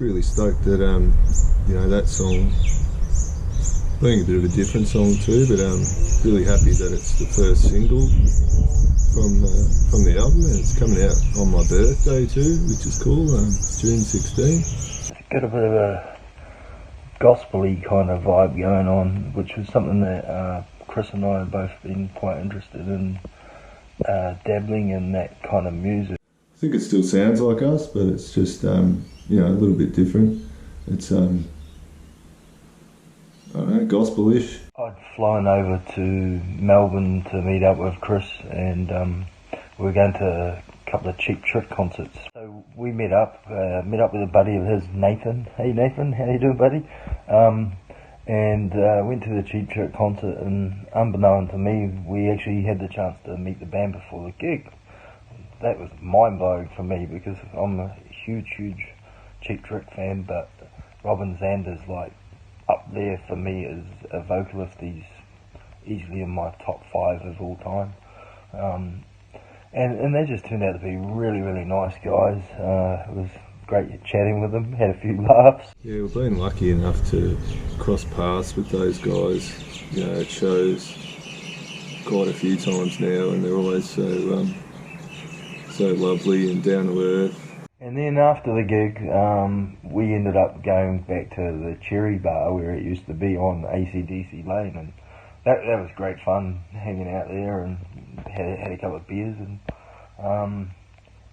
really stoked that that song, being a bit of a different song too, but really happy that it's the first single from the album, and it's coming out on my birthday too, which is cool. June 16. It's got a bit of a gospel-y kind of vibe going on, which was something that Chris and I have both been quite interested in, dabbling in that kind of music. I think it still sounds like us, but it's just a little bit different. It's I don't know, gospel-ish. I'd flown over to Melbourne to meet up with Chris, and we were going to a couple of Cheap Trick concerts. So we met up with a buddy of his, Nathan. Hey Nathan, how you doing, buddy? And went to the Cheap Trick concert, and unbeknown to me, we actually had the chance to meet the band before the gig. That was mind-blowing for me, because I'm a huge Cheap Trick fan, but Robin Zander's like up there for me as a vocalist. He's easily in my top 5 of all time. And they just turned out to be really nice guys. It was great chatting with them, had a few laughs. Yeah, we've been lucky enough to cross paths with those guys, at shows quite a few times now, and they're always so lovely and down to earth. And then after the gig, we ended up going back to the Cherry Bar where it used to be on AC/DC Lane, and that was great fun, hanging out there, and had a couple of beers, and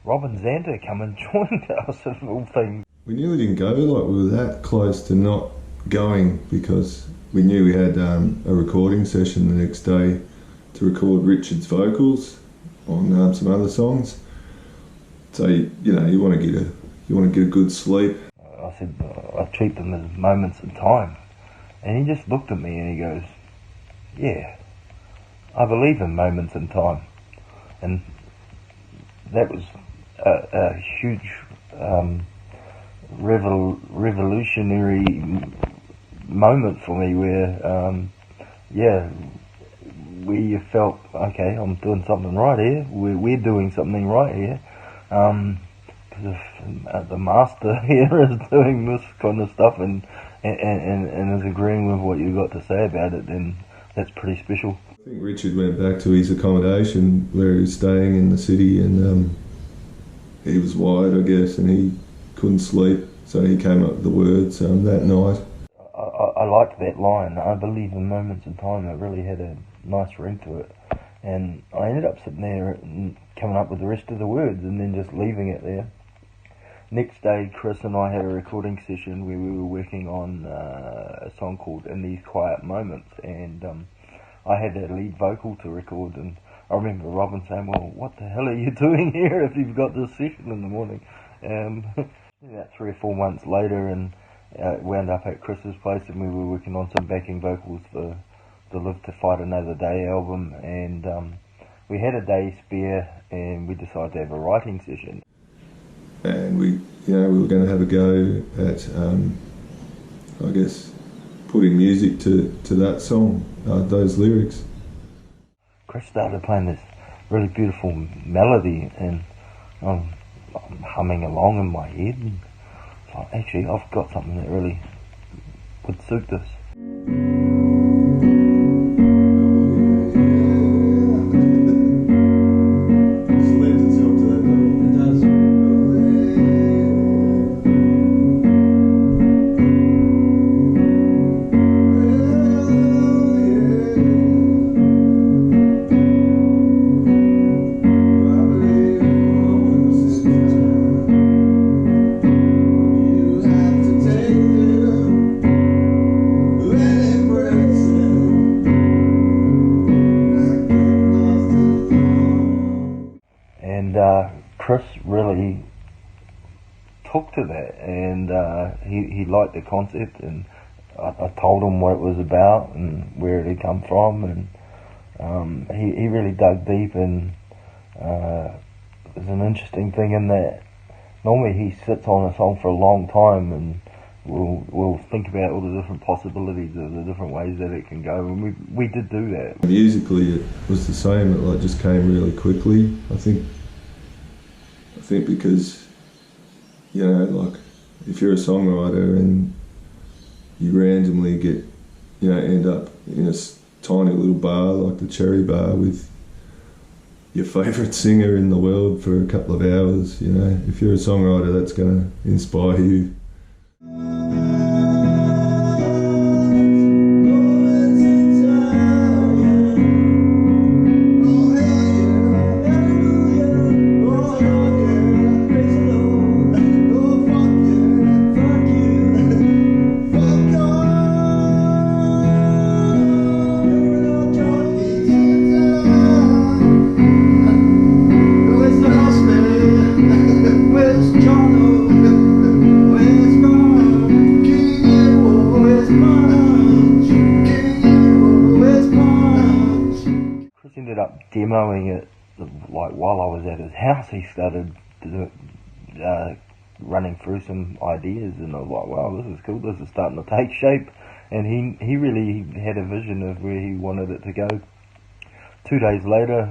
Robin Zander come and joined us of all things. We nearly didn't go, like we were that close to not going, because we knew we had a recording session the next day to record Richard's vocals on some other songs. So you want to get a good sleep. I said I treat them as moments in time, and he just looked at me and he goes, "Yeah, I believe in moments in time," and that was a huge revolutionary moment for me, where we felt, okay, I'm doing something right here. We're doing something right here. Because if the master here is doing this kind of stuff and is agreeing with what you've got to say about it, then that's pretty special. I think Richard went back to his accommodation where he was staying in the city, and he was wired, I guess, and he couldn't sleep, so he came up with the words that night. I liked that line, I believe in moments in time. It really had a nice ring to it. And I ended up sitting there and coming up with the rest of the words and then just leaving it there. Next day, Chris and I had a recording session where we were working on a song called In These Quiet Moments, and I had a lead vocal to record, and I remember Robin saying, "Well, what the hell are you doing here if you've got this session in the morning?" About 3 or 4 months later, and wound up at Chris's place, and we were working on some backing vocals for the Live to Fight Another Day album, and we had a day spare, and we decided to have a writing session. And we were going to have a go at, I guess, putting music to that song, those lyrics. Chris started playing this really beautiful melody, and I'm humming along in my head, and thought, actually, I've got something that really would suit this. Chris really took to that, and he liked the concept, and I told him what it was about and where it had come from, and he really dug deep, and there's an interesting thing in that normally he sits on a song for a long time, and we'll think about all the different possibilities of the different ways that it can go, and we did do that. Musically it was the same, it just came really quickly. I think because if you're a songwriter and you randomly get, end up in a tiny little bar like the Cherry Bar with your favourite singer in the world for a couple of hours, if you're a songwriter, that's going to inspire you. Demoing it, like while I was at his house, he started running through some ideas, and I was like, wow, this is cool, this is starting to take shape. And he really had a vision of where he wanted it to go. 2 days later,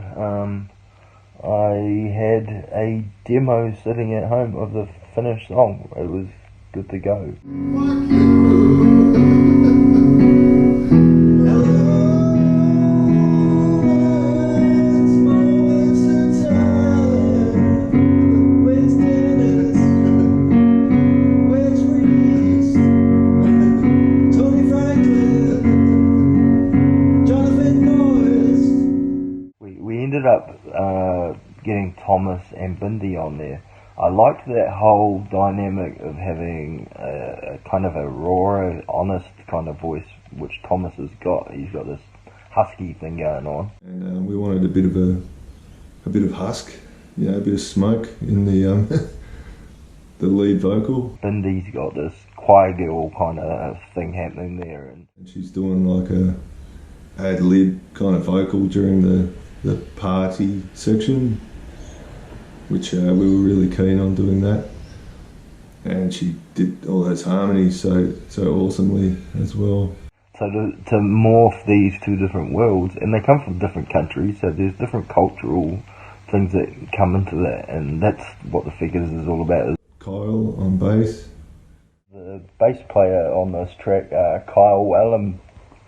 I had a demo sitting at home of the finished song. It was good to go. Getting Thomas and Bindy on there. I liked that whole dynamic of having a kind of a raw, honest kind of voice, which Thomas has got. He's got this husky thing going on. And we wanted a bit of husk, a bit of smoke in the the lead vocal. Bindy's got this choir girl kind of thing happening there, and she's doing like a ad-lib kind of vocal during the party section, which we were really keen on doing that, and she did all those harmonies so awesomely as well. So to morph these two different worlds, and they come from different countries, so there's different cultural things that come into that, and that's what the Feckers is all about. Kyle on bass. The bass player on this track, Kyle Whalum,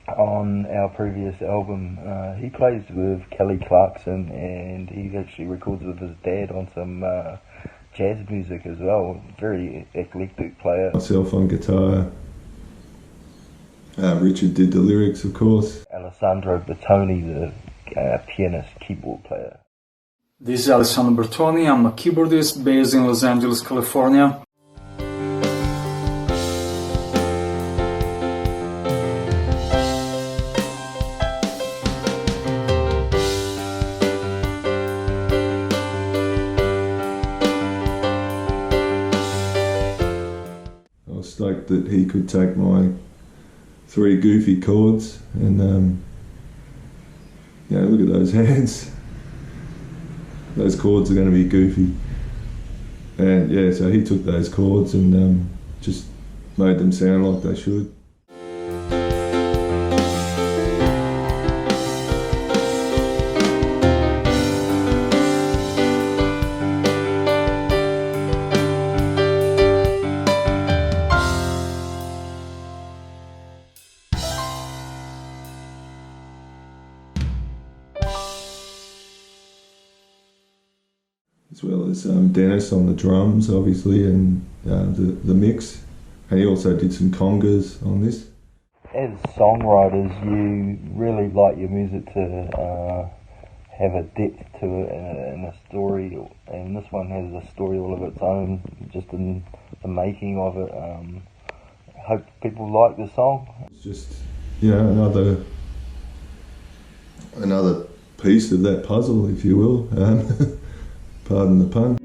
on our previous album, he plays with Clarkson, and he actually records with his dad on some jazz music as well. Very eclectic player. Myself on guitar. Richard did the lyrics, of course. Alessandro Bertoni, the pianist, keyboard player. This is Alessandro Bertoni. I'm a keyboardist based in Los Angeles, California. Stoked that he could take my 3 goofy chords and look at those hands. Those chords are going to be goofy, and so he took those chords and just made them sound like they should. As well as Dennis on the drums, obviously, and the mix. And he also did some congas on this. As songwriters, you really like your music to have a depth to it and a story, and this one has a story all of its own, just in the making of it. Hope people like the song. It's just, another piece of that puzzle, if you will. Pardon the pun.